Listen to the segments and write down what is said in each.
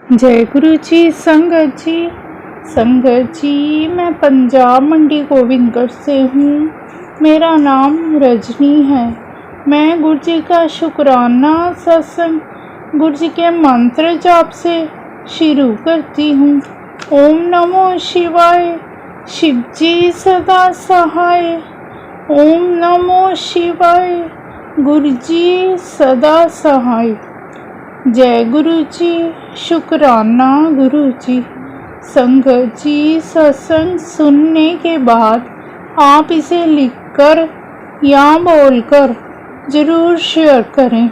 जय गुरु जी। संगत जी मैं पंजाब मंडी गोविंदगढ़ से हूँ। मेरा नाम रजनी है। मैं गुरु जी का शुक्राना सत्संग गुरु जी के मंत्र जाप से शुरू करती हूँ। ओम नमो शिवाय, शिव जी सदा सहाय। ओम नमो शिवाय, गुरु जी सदा सहाय। जय गुरु जी, शुक्राना गुरु जी। संगत जी, सत्संग सुनने के बाद आप इसे लिखकर या बोलकर ज़रूर शेयर करें।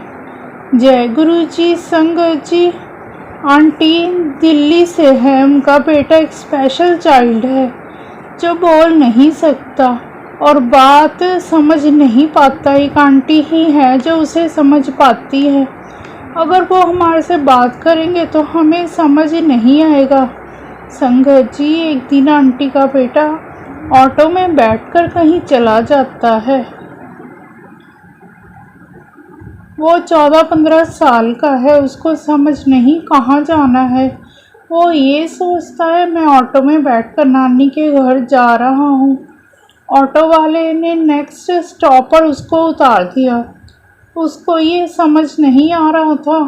जय गुरु जी। संगत जी, आंटी दिल्ली से है। उनका बेटा एक स्पेशल चाइल्ड है जो बोल नहीं सकता और बात समझ नहीं पाता। एक आंटी ही है जो उसे समझ पाती है। अगर वो हमारे से बात करेंगे तो हमें समझ नहीं आएगा। संगत जी, एक दिन आंटी का बेटा ऑटो में बैठकर कहीं चला जाता है। वो 14-15 साल का है। उसको समझ नहीं कहाँ जाना है। वो ये सोचता है मैं ऑटो में बैठकर नानी के घर जा रहा हूँ। ऑटो वाले ने नेक्स्ट स्टॉप पर उसको उतार दिया। उसको ये समझ नहीं आ रहा था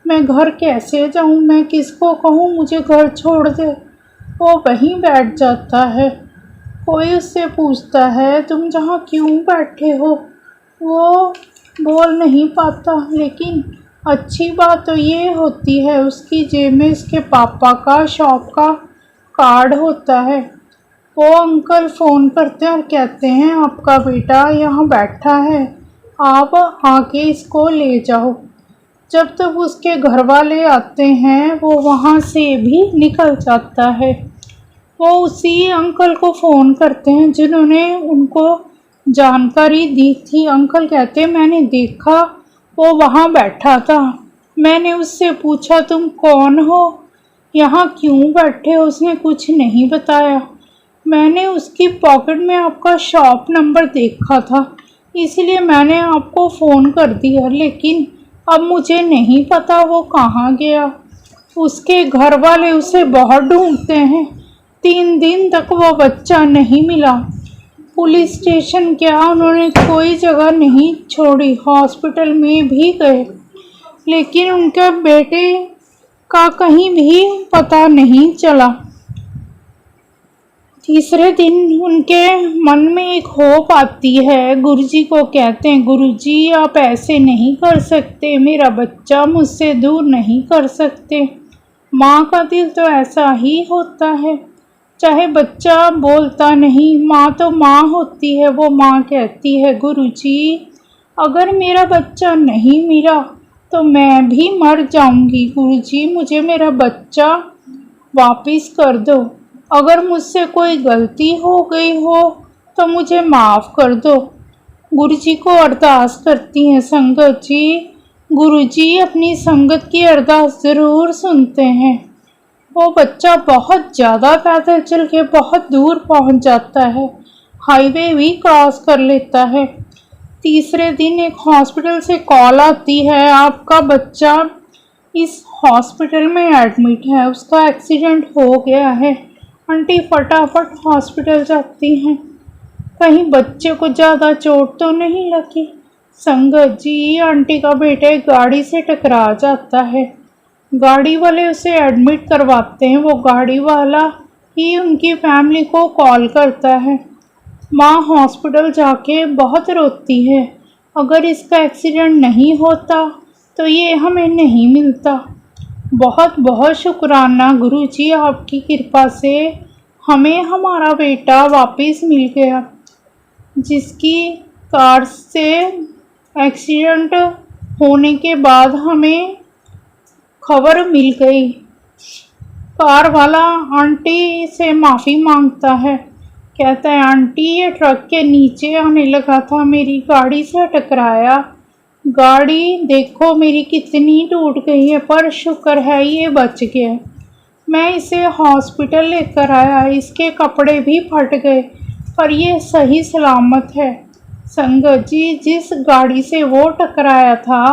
मैं घर कैसे जाऊं, मैं किसको कहूं मुझे घर छोड़ दे। वो वहीं बैठ जाता है। कोई उससे पूछता है तुम जहाँ क्यों बैठे हो। वो बोल नहीं पाता, लेकिन अच्छी बात तो ये होती है उसकी जेब में उसके पापा का शॉप का कार्ड होता है। वो अंकल फ़ोन करते हैं और कहते हैं आपका बेटा यहाँ बैठा है, आप आके इसको ले जाओ। जब तक उसके घर वाले आते हैं वो वहाँ से भी निकल जाता है। वो उसी अंकल को फ़ोन करते हैं जिन्होंने उनको जानकारी दी थी। अंकल कहते हैं मैंने देखा वो वहाँ बैठा था। मैंने उससे पूछा तुम कौन हो, यहाँ क्यों बैठे हो। उसने कुछ नहीं बताया। मैंने उसकी पॉकेट में आपका शॉप नंबर देखा था, इसलिए मैंने आपको फ़ोन कर दिया, लेकिन अब मुझे नहीं पता वो कहाँ गया। उसके घर वाले उसे बहुत ढूंढते हैं। 3 दिन तक वो बच्चा नहीं मिला। पुलिस स्टेशन गया, उन्होंने कोई जगह नहीं छोड़ी। हॉस्पिटल में भी गए, लेकिन उनके बेटे का कहीं भी पता नहीं चला। तीसरे दिन उनके मन में एक होप आती है। गुरुजी को कहते हैं गुरुजी आप ऐसे नहीं कर सकते, मेरा बच्चा मुझसे दूर नहीं कर सकते। माँ का दिल तो ऐसा ही होता है, चाहे बच्चा बोलता नहीं, माँ तो माँ होती है। वो माँ कहती है गुरुजी अगर मेरा बच्चा नहीं मिला तो मैं भी मर जाऊंगी। गुरुजी मुझे मेरा बच्चा वापस कर दो। अगर मुझसे कोई गलती हो गई हो तो मुझे माफ़ कर दो। गुरुजी को अरदास करती हैं संगत जी। गुरुजी अपनी संगत की अरदास ज़रूर सुनते हैं। वो बच्चा बहुत ज़्यादा पैदल चल के बहुत दूर पहुंच जाता है, हाईवे भी क्रॉस कर लेता है। तीसरे दिन एक हॉस्पिटल से कॉल आती है आपका बच्चा इस हॉस्पिटल में एडमिट है, उसका एक्सीडेंट हो गया है। आंटी फटाफट हॉस्पिटल जाती हैं, कहीं बच्चे को ज़्यादा चोट तो नहीं लगी। संगत जी, आंटी का बेटा गाड़ी से टकरा जाता है। गाड़ी वाले उसे एडमिट करवाते हैं। वो गाड़ी वाला ही उनकी फैमिली को कॉल करता है। माँ हॉस्पिटल जाके बहुत रोती है, अगर इसका एक्सीडेंट नहीं होता तो ये हमें नहीं मिलता। बहुत बहुत शुक्राना गुरुजी, आपकी कृपा से हमें हमारा बेटा वापस मिल गया। जिसकी कार से एक्सीडेंट होने के बाद हमें खबर मिल गई। कार वाला आंटी से माफ़ी मांगता है, कहता है आंटी ये ट्रक के नीचे आने लगा था, मेरी गाड़ी से टकराया। गाड़ी देखो मेरी कितनी टूट गई है, पर शुक्र है ये बच गया। मैं इसे हॉस्पिटल लेकर आया, इसके कपड़े भी फट गए पर ये सही सलामत है। संगत जी, जिस गाड़ी से वो टकराया था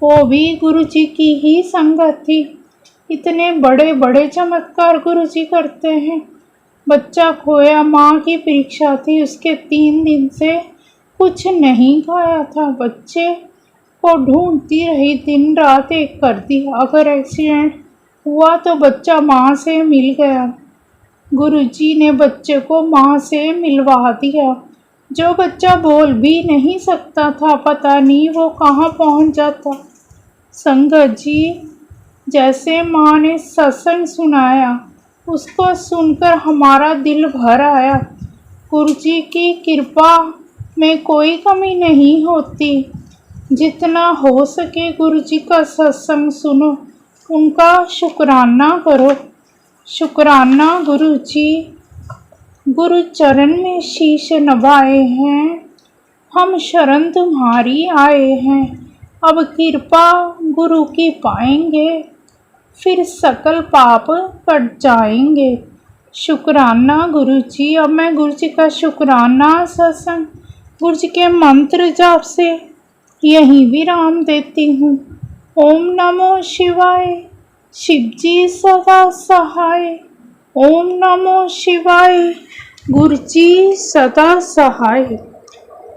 वो भी गुरुजी की ही संगत थी, इतने बड़े बड़े चमत्कार गुरुजी करते हैं। बच्चा खोया, माँ की परीक्षा थी, उसके 3 दिन से कुछ नहीं खाया था। बच्चे को ढूंढती रही, दिन रात एक कर दिया। अगर एक्सीडेंट हुआ तो बच्चा माँ से मिल गया। गुरुजी ने बच्चे को माँ से मिलवा दिया। जो बच्चा बोल भी नहीं सकता था, पता नहीं वो कहाँ पहुँच जाता। संगत जी, जैसे माँ ने सत्संग सुनाया, उसको सुनकर हमारा दिल भर आया। गुरुजी की कृपा में कोई कमी नहीं होती। जितना हो सके गुरुजी का सत्संग सुनो, उनका शुक्राना करो। शुक्राना गुरुजी। गुरु चरण में शीश नवाए हैं, हम शरण तुम्हारी आए हैं। अब कृपा गुरु की पाएंगे, फिर सकल पाप कट जाएंगे। शुक्राना गुरुजी। अब मैं गुरुजी का शुक्राना सत्संग गुरुजी के मंत्र जाप से यहीं विराम देती हूँ। ओम नमो शिवाय, शिव जी सदा सहाय। ओम नमो शिवाय, गुरुजी सदा सहाय।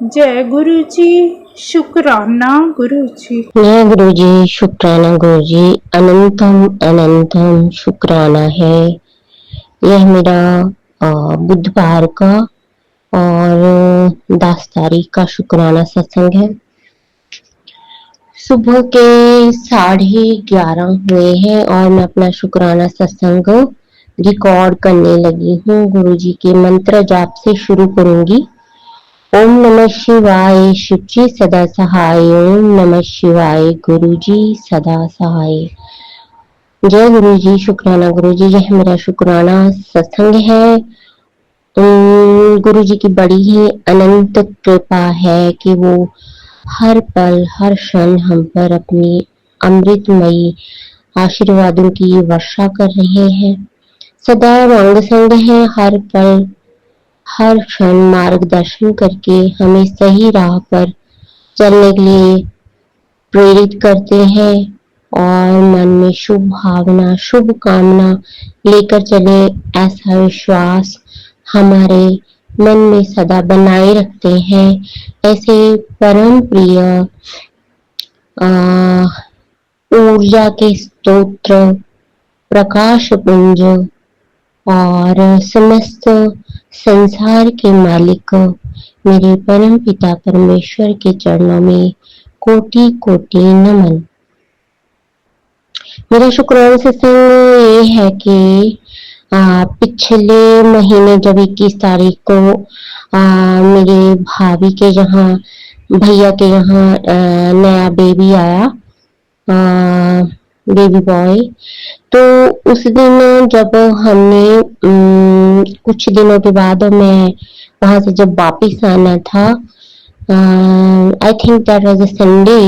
जय गुरुजी, शुक्राना गुरुजी। जय गुरुजी, शुक्राना गुरुजी। अनंतम अनंतम शुक्राना है। यह मेरा बुधवार का और 10 तारीख का शुक्राना सत्संग है। सुबह के 11:30 हुए हैं और मैं अपना शुक्राना सत्संग रिकॉर्ड करने लगी हूँ। गुरुजी के मंत्र जाप से शुरू करूंगी। ओम नमः शिवाय, शिवजी सदा सहाय। ओम नमः शिवाय, गुरुजी सदा सहाय। जय गुरुजी, शुक्राना गुरुजी। यह मेरा शुक्राना सत्संग है। गुरुजी की बड़ी ही अनंत कृपा है कि वो हर पल हर क्षण हम पर अपनी अमृतमयी आशीर्वादों की वर्षा कर रहे हैं। सदैव अंग संग है, हर पल हर क्षण मार्गदर्शन करके हमें सही राह पर चलने के लिए प्रेरित करते हैं और मन में शुभ भावना शुभ कामना लेकर चले, ऐसा विश्वास हमारे मन में सदा बनाए रखते हैं। ऐसे परम प्रिय ऊर्जा के स्तोत्र, प्रकाश पुंज और समस्त संसार के मालिक मेरे परम पिता परमेश्वर के चरणों में कोटि कोटि नमन। मेरा शुक्राना सत्संग ये है कि पिछले महीने जब 21 तारीख को मेरे भाभी के यहाँ, भैया के यहाँ नया बेबी आया, बेबी बॉय। तो उस दिन जब हमने कुछ दिनों के बाद मैं वहां से जब वापिस आना था, I think that was a Sunday,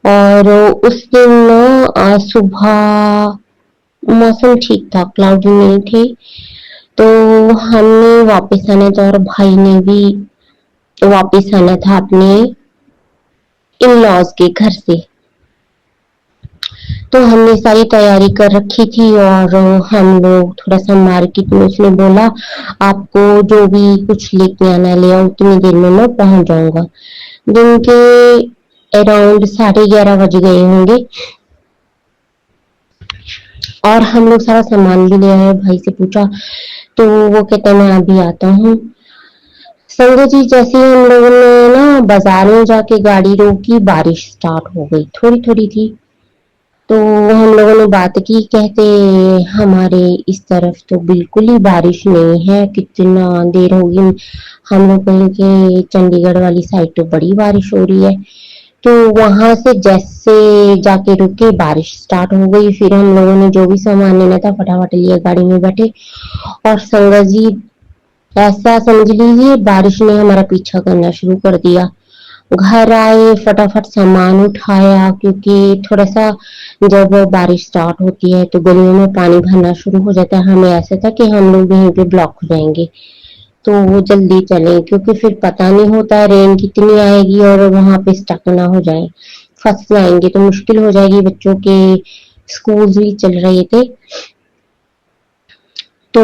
और उस दिन सुबह मौसम ठीक था, क्लाउडी नहीं थी। तो हमने वापस आना था और भाई ने भी वापस आना था अपने इन लॉज के घर से। तो हमने सारी तैयारी कर रखी थी और हम लोग थोड़ा सा मार्केट में, उसने बोला आपको जो भी कुछ लेके आना ले आओ, उतनी देर में मैं पहुंच जाऊंगा। दिन के अराउंड 11:30 बज गए होंगे और हम लोग सारा सामान भी ले आए। भाई से पूछा तो वो कहता मैं अभी आता हूँ। संगत जी, जैसे हम लोगों ने ना बाजार में जाके गाड़ी रोकी, बारिश स्टार्ट हो गई, थोड़ी थोड़ी थी। तो हम लोगों ने बात की, कहते हमारे इस तरफ तो बिल्कुल ही बारिश नहीं है, कितना देर होगी। हम लोग कहें कि चंडीगढ़ वाली साइड तो बड़ी बारिश हो रही है। तो वहां से जैसे जाके रुके, बारिश स्टार्ट हो गई। फिर हम लोगों ने जो भी सामान लेना था फटाफट लिया, गाड़ी में बैठे और संगत जी ऐसा समझ लीजिए बारिश ने हमारा पीछा करना शुरू कर दिया। घर आए, फटाफट सामान उठाया, क्योंकि थोड़ा सा जब बारिश स्टार्ट होती है तो गलियों में पानी भरना शुरू हो जाता है। हमें ऐसा था कि हम लोग यहीं पे ब्लॉक हो जाएंगे, तो वो जल्दी चले, क्योंकि फिर पता नहीं होता रेन कितनी आएगी और वहां पे स्टक ना हो जाए, फंस जाएंगे तो मुश्किल हो जाएगी बच्चों के स्कूल भी चल रहे थे। तो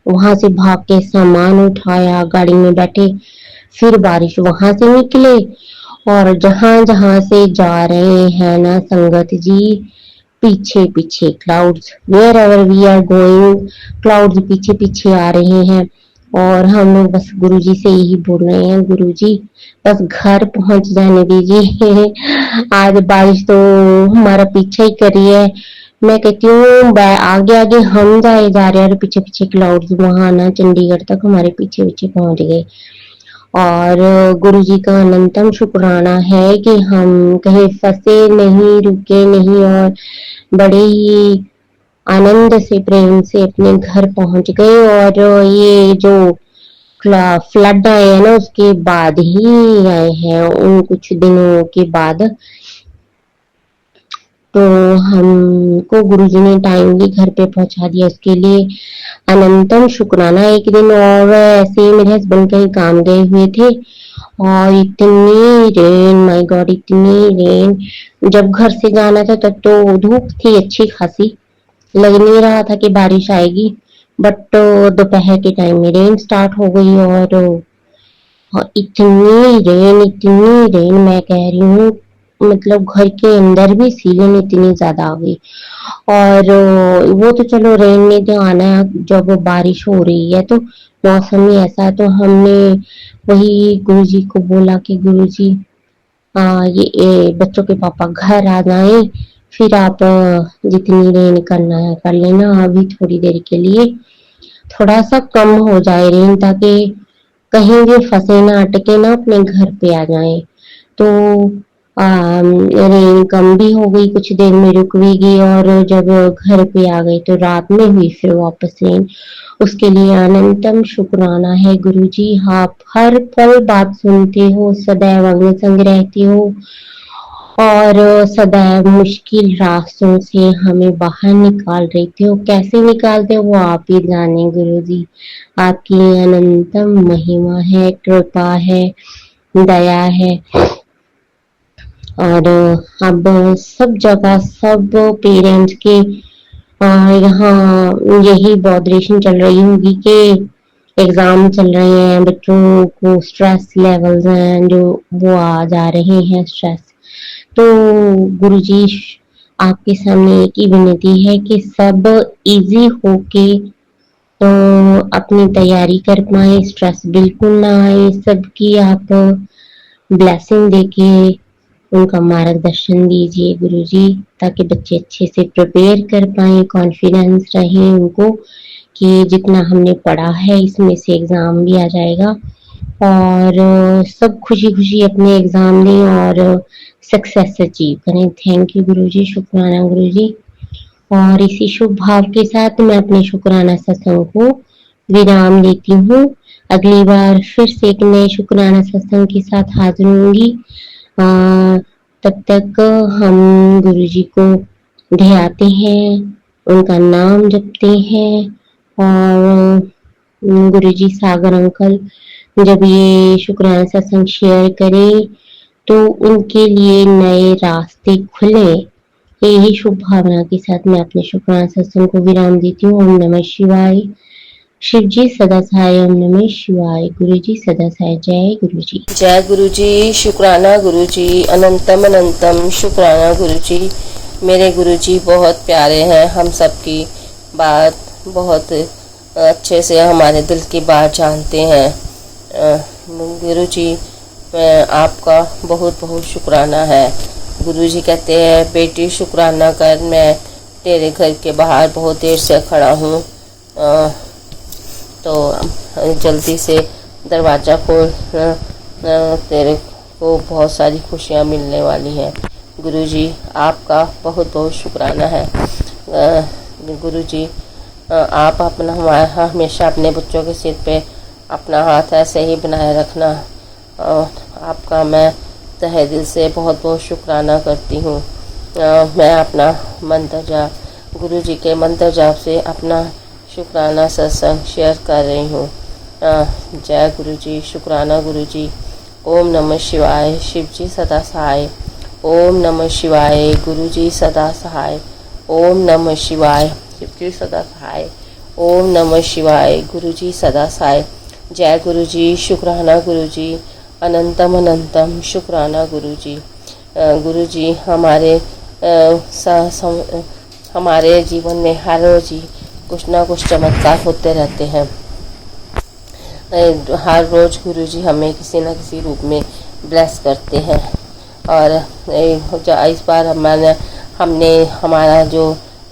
वहां से भाग के सामान उठाया, गाड़ी में बैठे, फिर बारिश वहां से निकले, और जहां जहां से जा रहे हैं ना संगत जी, पीछे पीछे clouds, wherever we are going, clouds पीछे पीछे आ रहे हैं। और हम लोग बस गुरुजी से यही बोल रहे हैं, गुरुजी बस घर पहुंच जाने दीजिए। आज बारिश तो हमारा पीछा ही कर रही है। मैं कहती हूँ आगे आगे हम जाए जा रहे हैं और पीछे पीछे क्लाउड्स वहां ना चंडीगढ़ तक हमारे पीछे पीछे पहुंच गए। और गुरुजी का अनंतम शुक्राना है कि हम कहीं फंसे नहीं, रुके नहीं, और बड़े ही आनंद से प्रेम से अपने घर पहुंच गए। और ये जो फ्लड आए हैं ना उसके बाद ही आए हैं, उन कुछ दिनों के बाद। तो हमको गुरुजी ने टाइमली घर पे पहुंचा दिया, उसके लिए अनंतम शुक्राना। एक दिन और ऐसे मेरे हस्बैंड कहीं काम गए हुए थे और इतनी रेन, माय गॉड इतनी रेन। जब घर से जाना था तब तो धूप थी अच्छी खासी, लग नहीं रहा था कि बारिश आएगी, बट दोपहर के टाइम में रेन स्टार्ट हो गई। और इतनी रेन मैं कह रही हूँ, मतलब घर के अंदर भी सीलन इतनी ज्यादा आ गई। और वो तो चलो रेन में तो आना है, जब बारिश हो रही है तो मौसम ही ऐसा है। तो हमने वही गुरुजी को बोला कि गुरुजी ये बच्चों के पापा घर आ जाए, फिर आप जितनी रेन करना है कर लेना, अभी थोड़ी देर के लिए थोड़ा सा कम हो जाए रेन, ताकि कहीं भी फंसे ना, अटके ना, अपने घर पे आ जाए। तो रेन कम भी हो गई, कुछ देर में रुक भी गई, और जब घर पे आ गई तो रात में हुई फिर वापस रेन। उसके लिए अनंतम शुक्राना है गुरुजी, आप हर पल बात सुनते हो, सदैव अंग संग रहते हो, और सदैव मुश्किल रास्तों से हमें बाहर निकाल रहे हो। कैसे निकालते हो वो आप ही जाने गुरुजी, आपकी अनंतम महिमा है, कृपा है, दया है। और अब सब जगह सब पेरेंट्स के यहाँ यही बॉदरेशन चल रही होगी कि एग्जाम चल रहे हैं, बच्चों को स्ट्रेस लेवल्स हैं जो वो आ जा रहे हैं, स्ट्रेस। तो गुरुजी आपके सामने एक ही विनती है कि सब इजी होके तो अपनी तैयारी कर पाए, स्ट्रेस बिल्कुल ना आए, सबकी आप ब्लेसिंग देके उनका मार्गदर्शन दीजिए गुरुजी, ताकि बच्चे अच्छे से प्रिपेयर कर पाए, कॉन्फिडेंस रहे उनको कि जितना हमने पढ़ा है इसमें से एग्जाम भी आ जाएगा, और सब खुशी खुशी अपने एग्जाम दें और सक्सेस अचीव करें। थैंक यू गुरुजी, शुक्राना गुरुजी। और इसी शुभ भाव के साथ मैं अपने शुक्राना सत्संग को विराम देती हूँ। अगली बार फिर से एक नए शुक्राना सत्संग के साथ हाजिर होंगी। तब तक हम गुरुजी को ध्याते हैं, उनका नाम जपते हैं, और गुरुजी सागर अंकल जब ये शुक्राना सत्संग शेयर करें तो उनके लिए नए रास्ते खुले। यही शुभ भावना के साथ मैं अपने शुक्राना सत्संग को विराम देती हूँ। ओम नमः शिवाय। शिव जी सदा सहाय। ओम नमः शिवाय। गुरु जी सदा सहाय। जय गुरु जी। जय गुरु जी, शुक्राना गुरु जी, अनंतम अनंतम शुक्राना गुरु जी। मेरे गुरु जी बहुत प्यारे हैं, हम सबकी बात बहुत अच्छे से हमारे दिल की बात जानते हैं। गुरु जी आपका बहुत बहुत शुक्राना है। गुरु जी कहते हैं बेटी शुक्राना कर, मैं तेरे घर के बाहर बहुत देर से खड़ा हूँ, तो जल्दी से दरवाज़ा खोल, तेरे को बहुत सारी खुशियाँ मिलने वाली हैं। गुरु जी आपका बहुत बहुत शुक्राना है। गुरु जी आप अपना हमारा हमेशा अपने बच्चों के सिर पे अपना हाथ ऐसे ही बनाए रखना। आपका मैं तहे दिल से बहुत बहुत शुक्राना करती हूँ। मैं अपना मंत्र जाप, गुरु जी के मंत्र जाप से अपना शुक्राना सत्संग शेयर कर रही हूँ। जय गुरु जी, शुक्राना गुरु जी। ओम नमः शिवाय। शिव जी सदा सहाय। ओम नमः शिवाय। गुरु जी सदा सहाय। ओम नमः शिवाय। शिवजी सदा सहाय। ओम नमः शिवाय। गुरुजी सदा सहाय। जय गुरुजी। शुक्राना गुरुजी। अनंतम अनंतम शुक्राना गुरुजी। गुरुजी हमारे जीवन में हर रोज ही कुछ ना कुछ चमत्कार होते रहते हैं। हर रोज़ गुरुजी हमें किसी न किसी रूप में ब्लेस करते हैं। और इस बार हमने हमारा जो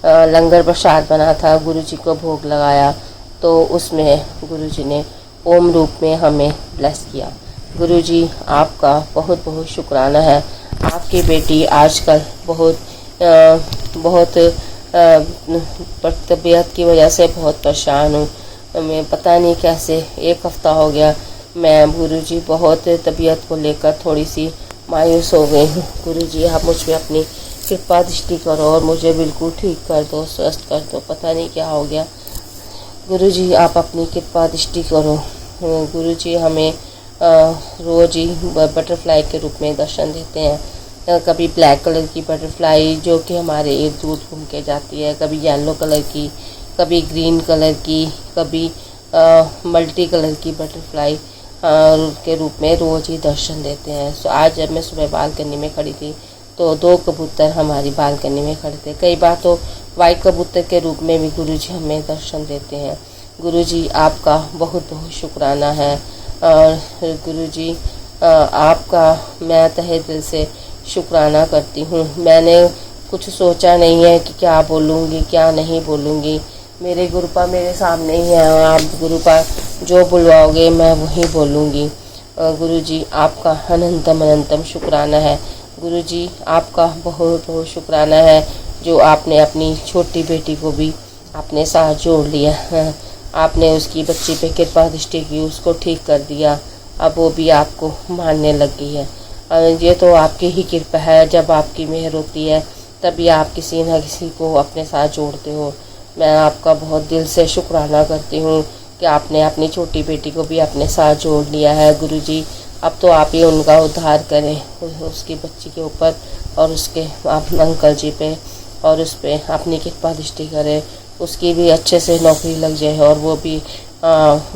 लंगर प्रसाद बना था गुरुजी को भोग लगाया, तो उसमें गुरुजी ने ओम रूप में हमें ब्लेस किया। गुरुजी आपका बहुत बहुत शुक्राना है। आपकी बेटी आजकल बहुत तबीयत की वजह से बहुत परेशान हूँ। मैं पता नहीं कैसे 1 हफ्ता हो गया मैं गुरुजी बहुत तबीयत को लेकर थोड़ी सी मायूस हो गई हूँ। गुरुजी आप मुझ पे अपनी कृपा दृष्टि करो और मुझे बिल्कुल ठीक कर दो, स्वस्थ कर दो। पता नहीं क्या हो गया। गुरुजी आप अपनी कृपा दृष्टि करो। गुरुजी हमें रोज ही बटरफ्लाई के रूप में दर्शन देते हैं। कभी ब्लैक कलर की बटरफ्लाई जो कि हमारे इर्द गिर्द घूम के जाती है, कभी येलो कलर की, कभी ग्रीन कलर की, कभी मल्टी कलर की बटरफ्लाई के रूप में रोज़ ही दर्शन देते हैं। सो आज जब मैं सुबह बालकनी में खड़ी थी तो 2 कबूतर हमारी बालकनी में खड़े थे। कई बार तो वाइट कबूतर के रूप में भी गुरुजी हमें दर्शन देते हैं। गुरुजी आपका बहुत बहुत शुक्राना है। और गुरुजी आपका मैं तहे दिल से शुक्राना करती हूँ। मैंने कुछ सोचा नहीं है कि क्या बोलूँगी क्या नहीं बोलूँगी। मेरे गुरुपा मेरे सामने ही है और आप गुरुपा जो बुलवाओगे मैं वही बोलूँगी। गुरुजी आपका अनंतम अनंतम शुक्राना है। गुरुजी आपका बहुत बहुत शुक्राना है जो आपने अपनी छोटी बेटी को भी अपने साथ जोड़ लिया है। आपने उसकी बच्ची पे कृपा दृष्टि की, उसको ठीक कर दिया। अब वो भी आपको मानने लग गई है। ये तो आपकी ही कृपा है। जब आपकी मेहर होती है तभी आप किसी न किसी को अपने साथ जोड़ते हो। मैं आपका बहुत दिल से शुक्राना करती हूँ कि आपने अपनी छोटी बेटी को भी अपने साथ जोड़ लिया है। गुरुजी अब तो आप ही उनका उद्धार करें, उसकी बच्ची के ऊपर और उसके आप अंकल जी पे, और उस पर अपनी कृपा दृष्टि करें। उसकी भी अच्छे से नौकरी लग जाए और वो भी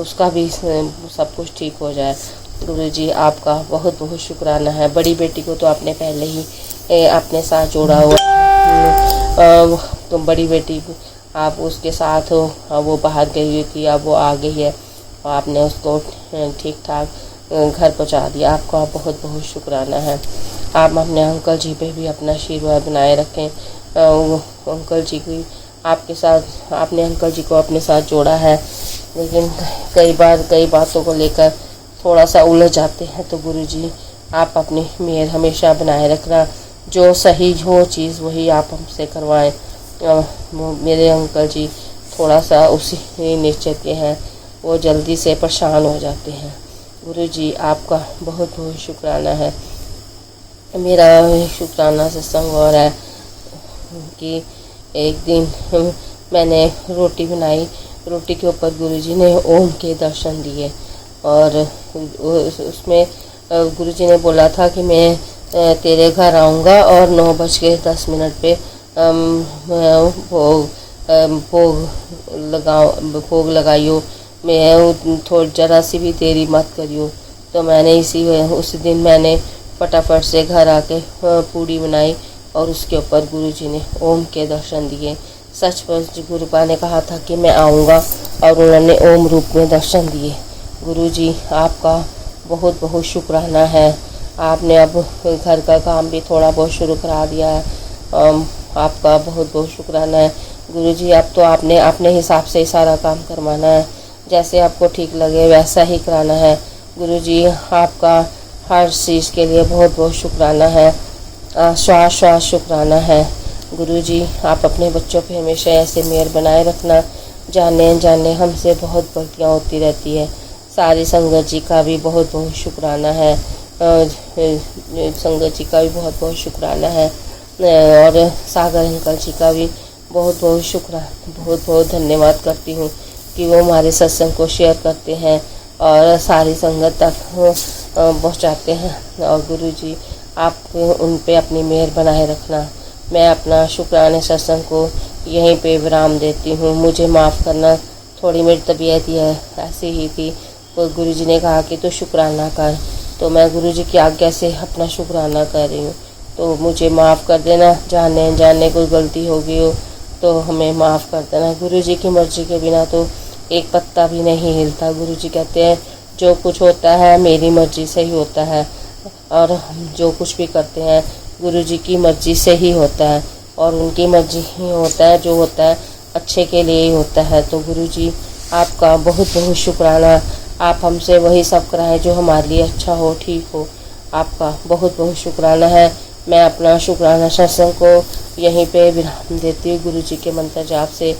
उसका भी सब कुछ ठीक हो जाए। गुरुजी आपका बहुत बहुत शुक्राना है। बड़ी बेटी को तो आपने पहले ही अपने साथ जोड़ा हुआ। तो बड़ी बेटी आप उसके साथ हो, वो बाहर गई हुई थी, अब वो आ गई है और आपने उसको ठीक ठाक घर पहुंचा दिया। आपका बहुत बहुत शुक्राना है। आप अपने अंकल जी पे भी अपना आशीर्वाद बनाए रखें। अंकल जी की आपके साथ, आपने अंकल जी को अपने साथ जोड़ा है, लेकिन कई बार कई बातों को लेकर थोड़ा सा उलझ जाते हैं। तो गुरुजी आप अपनी मेहर हमेशा बनाए रखना। जो सही हो चीज़ वही आप हमसे करवाएं। मेरे अंकल जी थोड़ा सा उसी नेचर के हैं, वो जल्दी से परेशान हो जाते हैं। गुरुजी आपका बहुत बहुत शुक्राना है। मेरा शुक्राना सत्संग और है कि एक दिन मैंने रोटी बनाई, रोटी के ऊपर गुरुजी ने ओम के दर्शन दिए और उसमें गुरुजी ने बोला था कि मैं तेरे घर आऊँगा और 9:10 पे भोग लगाइयो, मैं थोड़ी जरा सी भी देरी मत करियो। तो मैंने उस दिन मैंने फटाफट से घर आके पूड़ी बनाई और उसके ऊपर गुरुजी ने ओम के दर्शन दिए। सच गुरुपा ने कहा था कि मैं आऊँगा और उन्होंने ओम रूप में दर्शन दिए। गुरुजी आपका बहुत बहुत शुक्राना है। आपने अब घर का काम भी थोड़ा बहुत शुरू करा दिया है। आपका बहुत बहुत शुक्राना है। गुरुजी अब तो आपने अपने हिसाब से सारा काम करवाना है, जैसे आपको ठीक लगे वैसा ही कराना है। गुरुजी आपका हर चीज़ के लिए बहुत बहुत शुक्राना है। श्वास श्वास शुक्राना है। गुरुजी आप अपने बच्चों पे हमेशा ऐसे मेहर बनाए रखना। जाने अनजाने हमसे बहुत गलतियाँ होती रहती है। सारी संगत जी का भी बहुत बहुत शुक्राना है। संगत जी का भी बहुत बहुत शुक्राना है और सागर अंकल जी का भी बहुत बहुत धन्यवाद करती हूँ कि वो हमारे सत्संग को शेयर करते हैं और सारी संगत तक पहुँचाते हैं। और गुरुजी आप उन पे अपनी मेहर बनाए रखना। मैं अपना शुक्राने सत्संग को यहीं पे विराम देती हूँ। मुझे माफ़ करना, थोड़ी मेरी तबीयत यह ऐसी ही थी, तो गुरुजी ने कहा कि तू शुक्राना कर, तो मैं गुरुजी की आज्ञा से अपना शुक्राना कर रही हूँ। तो मुझे माफ़ कर देना, जाने अनजाने कोई गलती हो गई हो तो हमें माफ़ कर देना। गुरुजी की मर्ज़ी के बिना तो एक पत्ता भी नहीं हिलता। गुरुजी कहते हैं जो कुछ होता है मेरी मर्ज़ी से ही होता है, और हम जो कुछ भी करते हैं गुरुजी की मर्ज़ी से ही होता है, और उनकी मर्ज़ी ही होता है, जो होता है अच्छे के लिए ही होता है। तो गुरुजी आपका बहुत बहुत शुक्राना, आप हमसे वही सब कराएं जो हमारे लिए अच्छा हो, ठीक हो। आपका बहुत बहुत शुक्राना है। मैं अपना शुक्राना सत्संग को यहीं पे विराम देती हूँ गुरुजी के मंत्र जाप से।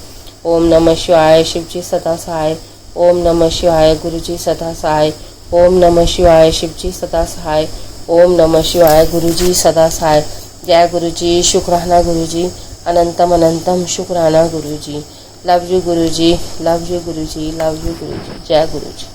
ओम नमः शिवाय, शिव जी सदा सहाय। ओम नमः शिवाय, गुरुजी सदा सहाय। ओम नमः शिवाय, शिव जी सदा सहाय। ओम नमः शिवाय, गुरुजी सदा सहाय। जय गुरुजी, शुक्राना गुरुजी, अनंतम अनंतम शुक्राना Guruji. Love you Guruji, love you Guruji, love you Guruji. जय गुरुजी।